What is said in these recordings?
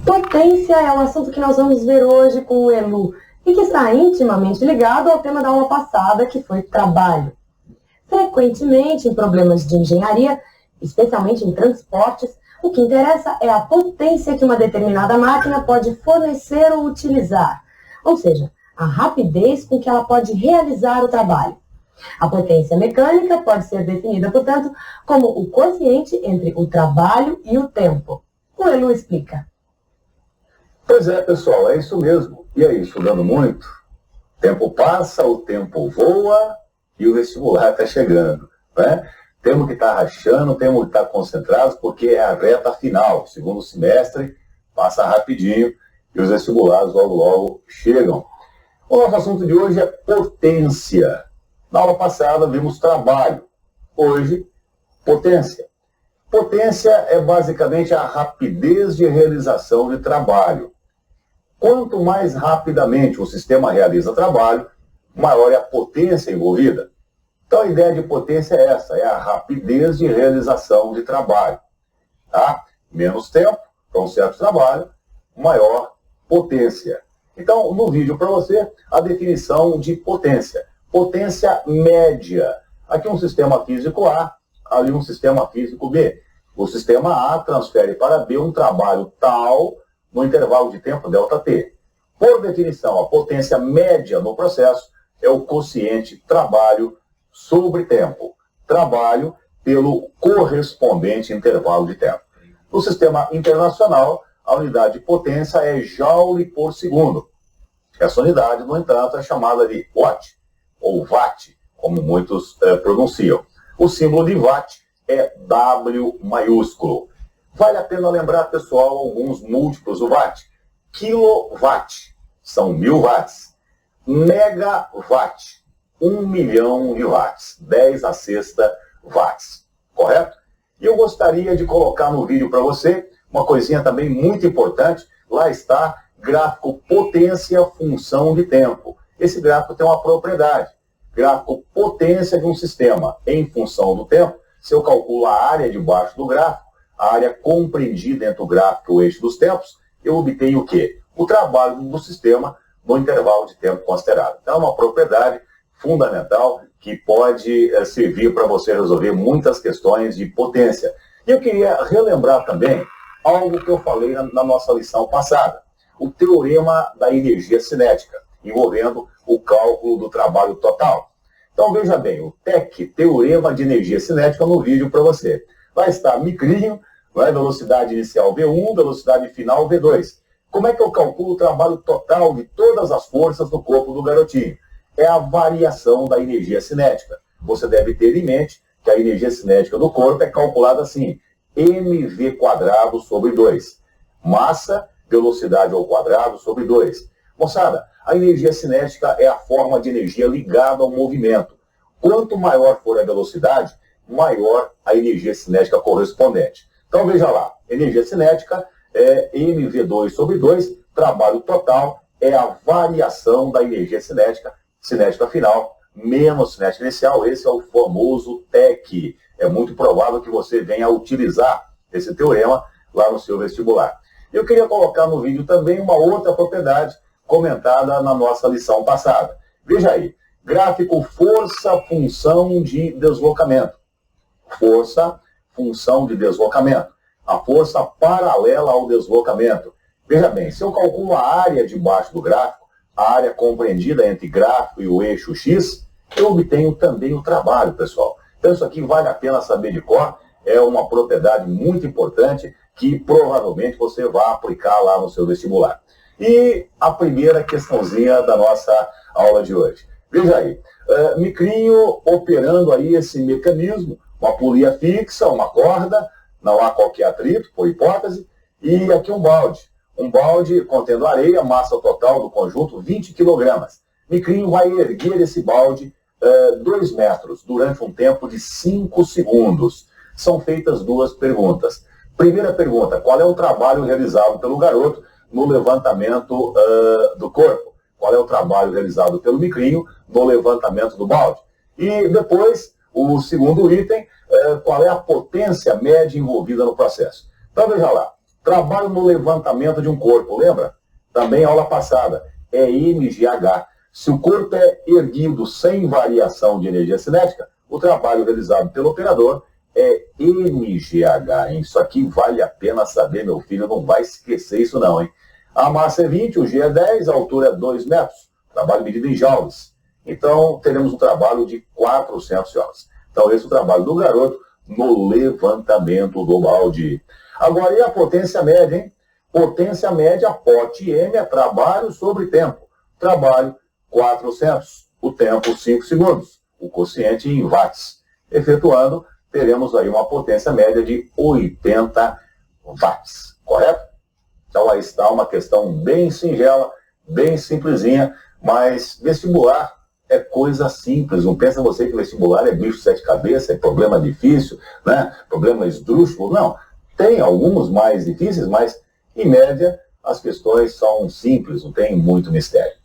Potência é o assunto que nós vamos ver hoje com o Elu e que está intimamente ligado ao tema da aula passada, que foi trabalho. Frequentemente, em problemas de engenharia, especialmente em transportes, o que interessa é a potência que uma determinada máquina pode fornecer ou utilizar, ou seja, a rapidez com que ela pode realizar o trabalho. A potência mecânica pode ser definida, portanto, como o quociente entre o trabalho e o tempo. O Elu explica. Pois é, pessoal, é isso mesmo. E aí, estudando muito? O tempo passa, o tempo voa e o vestibular está chegando, né? Temos que estar rachando, temos que estar concentrados, porque é a reta final. O segundo semestre passa rapidinho e os vestibulares logo chegam. O nosso assunto de hoje é potência. Na aula passada vimos trabalho. Hoje, potência. Potência é basicamente a rapidez de realização de trabalho. Quanto mais rapidamente o sistema realiza trabalho, maior é a potência envolvida. Então a ideia de potência é essa, é a rapidez de realização de trabalho. Tá? Menos tempo para um certo trabalho, maior potência. Então, no vídeo para você, a definição de potência. Potência média. Aqui um sistema físico A, ali um sistema físico B. O sistema A transfere para B um trabalho tal no intervalo de tempo ΔT. Por definição, a potência média no processo é o quociente trabalho sobre tempo. Trabalho pelo correspondente intervalo de tempo. No sistema internacional, a unidade de potência é joule por segundo. Essa unidade, no entanto, é chamada de watt, ou watt, como muitos pronunciam. O símbolo de watt é W maiúsculo. Vale a pena lembrar, pessoal, alguns múltiplos do watt. Kilowatt, são 1000 watts. Megawatt, 1 milhão de watts. 10 a sexta watts. Correto? E eu gostaria de colocar no vídeo para você uma coisinha também muito importante. Lá está, gráfico potência função de tempo. Esse gráfico tem uma propriedade. Gráfico potência de um sistema em função do tempo. Se eu calculo a área debaixo do gráfico, a área compreendida entre o gráfico e o eixo dos tempos, eu obtenho o quê? O trabalho do sistema no intervalo de tempo considerado. Então é uma propriedade fundamental que pode servir para você resolver muitas questões de potência. E eu queria relembrar também algo que eu falei na nossa lição passada. O teorema da energia cinética, envolvendo o cálculo do trabalho total. Então veja bem, o TEC, Teorema de Energia Cinética, no vídeo para você. Lá está micrinho, velocidade inicial V1, velocidade final V2. Como é que eu calculo o trabalho total de todas as forças no corpo do garotinho? É a variação da energia cinética. Você deve ter em mente que a energia cinética do corpo é calculada assim, mv² sobre 2. Massa, velocidade ao quadrado sobre 2. Moçada, a energia cinética é a forma de energia ligada ao movimento. Quanto maior for a velocidade, maior a energia cinética correspondente. Então veja lá, energia cinética é mv2 sobre 2, trabalho total é a variação da energia cinética final, menos cinética inicial. Esse é o famoso TEC. É muito provável que você venha a utilizar esse teorema lá no seu vestibular. Eu queria colocar no vídeo também uma outra propriedade comentada na nossa lição passada. Veja aí, gráfico força, função de deslocamento. Força, função de deslocamento. A força paralela ao deslocamento. Veja bem, se eu calculo a área debaixo do gráfico, a área compreendida entre gráfico e o eixo X, eu obtenho também o trabalho, pessoal. Então isso aqui vale a pena saber de cor, é uma propriedade muito importante que provavelmente você vai aplicar lá no seu vestibular. E a primeira questãozinha da nossa aula de hoje. Veja aí, micrinho operando aí esse mecanismo, uma polia fixa, uma corda, não há qualquer atrito, por hipótese, e aqui um balde contendo areia, massa total do conjunto 20 kg. Micrinho vai erguer esse balde 2 metros durante um tempo de 5 segundos. São feitas duas perguntas. Primeira pergunta, qual é o trabalho realizado pelo garoto no levantamento do corpo? Qual é o trabalho realizado pelo micrinho no levantamento do balde? E depois, o segundo item, qual é a potência média envolvida no processo? Então veja lá, Trabalho no levantamento de um corpo, lembra? Também aula passada, é MGH. Se o corpo é erguido sem variação de energia cinética, o trabalho realizado pelo operador é MGH. Hein? Isso aqui vale a pena saber, meu filho, não vai esquecer isso não, hein? A massa é 20, o G é 10, a altura é 2 metros. Trabalho medido em joules. Então, teremos um trabalho de 400 joules. Então, esse é o trabalho do garoto no levantamento do balde. Agora, e a potência média, hein? Potência média, pote M, é trabalho sobre tempo. Trabalho, 400. O tempo, 5 segundos. O quociente em watts. Efetuando, teremos aí uma potência média de 80 watts. Correto? Então, aí está uma questão bem singela, bem simplesinha, mas vestibular é coisa simples. Não pensa você que vestibular é bicho de 7 cabeças, é problema difícil, né? Problema esdrúxulo. Não. Tem alguns mais difíceis, mas, em média, as questões são simples, não tem muito mistério.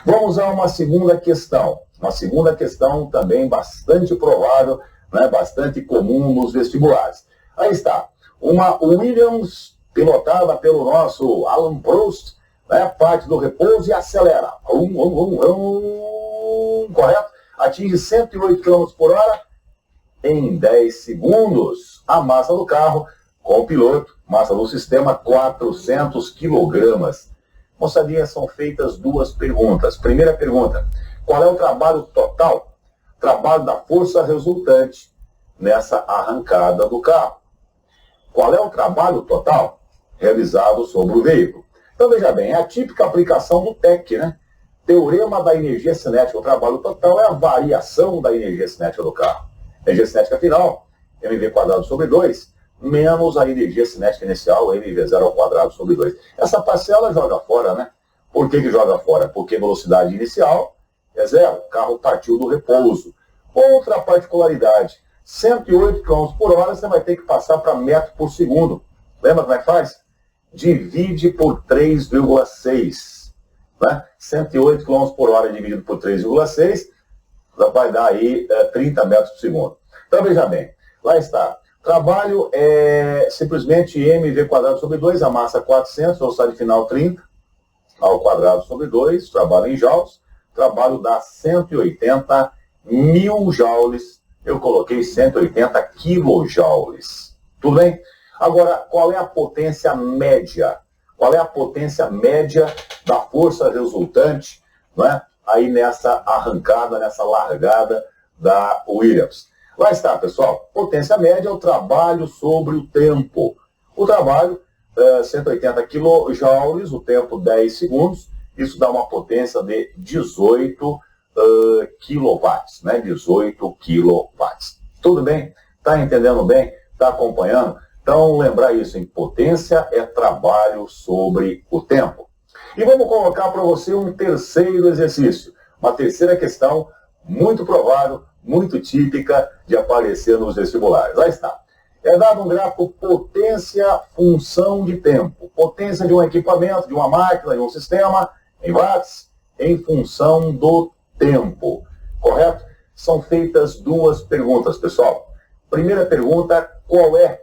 Vamos a uma segunda questão. Uma segunda questão também bastante provável, né? Bastante comum nos vestibulares. Aí está. Uma Williams pilotada pelo nosso Alan Prost, né? Parte do repouso e acelera. Correto? Atinge 108 km por hora em 10 segundos. A massa do carro com o piloto, massa do sistema, 400 kg. Moçadinha, são feitas duas perguntas. Primeira pergunta, qual é o trabalho total? Trabalho da força resultante nessa arrancada do carro. Qual é o trabalho total realizado sobre o veículo? Então, veja bem, é a típica aplicação do TEC, né? Teorema da energia cinética. O trabalho total é a variação da energia cinética do carro. Energia cinética final, mv² sobre 2, menos a energia cinética inicial, mv0² sobre 2. Essa parcela joga fora, né? Por que joga fora? Porque a velocidade inicial é 0. O carro partiu do repouso. Outra particularidade, 108 km por hora, você vai ter que passar para metro por segundo. Lembra como é que faz? Divide por 3,6. Né? 108 km por hora dividido por 3,6 vai dar aí 30 metros por segundo. Então, veja bem, lá está. Trabalho é simplesmente mv² sobre 2, a massa 400, velocidade final 30, ao quadrado sobre 2, trabalho em joules, trabalho dá 180 mil joules, eu coloquei 180 quilojoules. Tudo bem? Agora, qual é a potência média? Qual é a potência média da força resultante, não é? Aí nessa arrancada, nessa largada da Williams? Lá está, pessoal. Potência média é o trabalho sobre o tempo. O trabalho, 180 quilojoules, o tempo 10 segundos. Isso dá uma potência de 18 quilowatts, né? 18 quilowatts. Tudo bem? Está entendendo bem? Está acompanhando? Então, lembrar isso, em potência é trabalho sobre o tempo. E vamos colocar para você um terceiro exercício, uma terceira questão muito provável, muito típica de aparecer nos vestibulares. Lá está. É dado um gráfico potência, função de tempo. Potência de um equipamento, de uma máquina, de um sistema, em watts, em função do tempo. Correto? São feitas duas perguntas, pessoal. Primeira pergunta, qual é,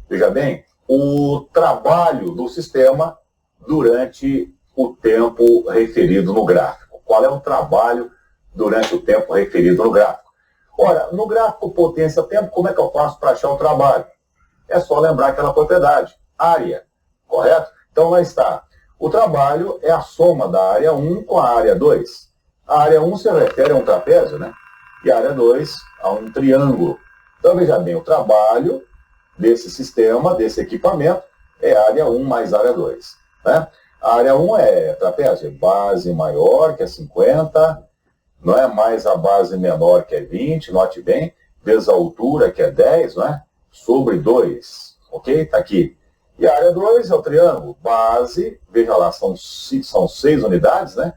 veja bem, o trabalho do sistema durante o tempo referido no gráfico? Qual é o trabalho durante o tempo referido no gráfico? Ora, no gráfico potência-tempo, como é que eu faço para achar o trabalho? É só lembrar aquela propriedade, área, correto? Então, lá está. O trabalho é a soma da área 1 com a área 2. A área 1 se refere a um trapézio, né? E a área 2 a um triângulo. Então, veja bem, o trabalho desse sistema, desse equipamento, é a área 1 mais a área 2. Né? A área 1 é trapézio, base maior, que é 50, não é? Mais a base menor, que é 20, note bem, vezes a altura, que é 10, não é? Sobre 2, ok? Está aqui. E a área 2 é o triângulo, base, veja lá, são 6 unidades, né?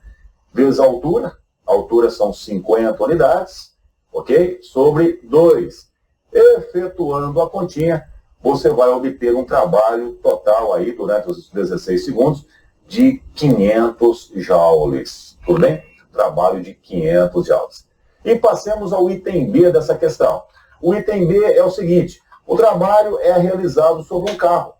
Vezes a altura são 50 unidades, ok? Sobre 2. Efetuando a continha, você vai obter um trabalho total aí, durante os 16 segundos, de 500 joules. Tudo bem? Trabalho de 500 joules. E passemos ao item B dessa questão. O item B é o seguinte: o trabalho é realizado sobre um carro.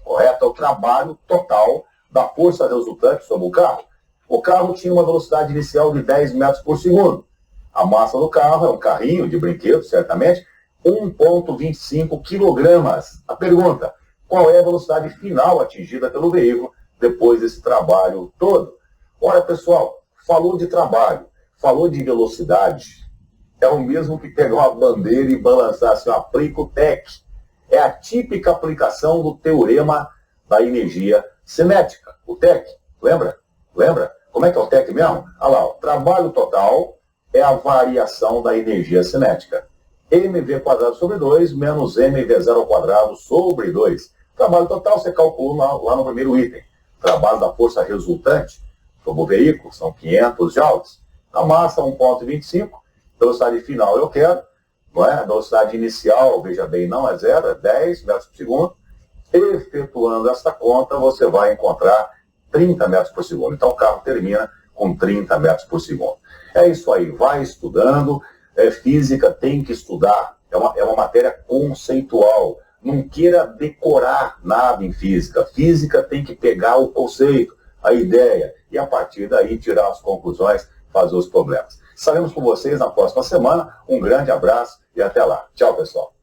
correto? É o trabalho total da força resultante sobre o carro. O carro tinha uma velocidade inicial de 10 metros por segundo. A massa do carro é um carrinho de brinquedo, certamente, 1,25 quilogramas. A pergunta, qual é a velocidade final atingida pelo veículo depois desse trabalho todo? Ora, pessoal, falou de trabalho, falou de velocidade, é o mesmo que pegar uma bandeira e balançar assim, aplica o TEC. É a típica aplicação do teorema da energia cinética, o TEC. Lembra? Lembra? Como é que é o TEC mesmo? Olha lá, o trabalho total é a variação da energia cinética. mv² sobre 2 menos mv0² sobre 2. Trabalho total você calcula lá no primeiro item. Trabalho da força resultante sobre o veículo são 500 joules. A massa 1,25. Velocidade final eu quero. Não é? A velocidade inicial, veja bem, não é 0, é 10 metros por segundo. Efetuando esta conta, você vai encontrar 30 metros por segundo. Então o carro termina com 30 metros por segundo. É isso aí, vai estudando. Física tem que estudar. É uma matéria conceitual. Não queira decorar nada em física. Física tem que pegar o conceito, a ideia, e a partir daí tirar as conclusões, fazer os problemas. Estaremos com vocês na próxima semana. Um grande abraço e até lá. Tchau, pessoal.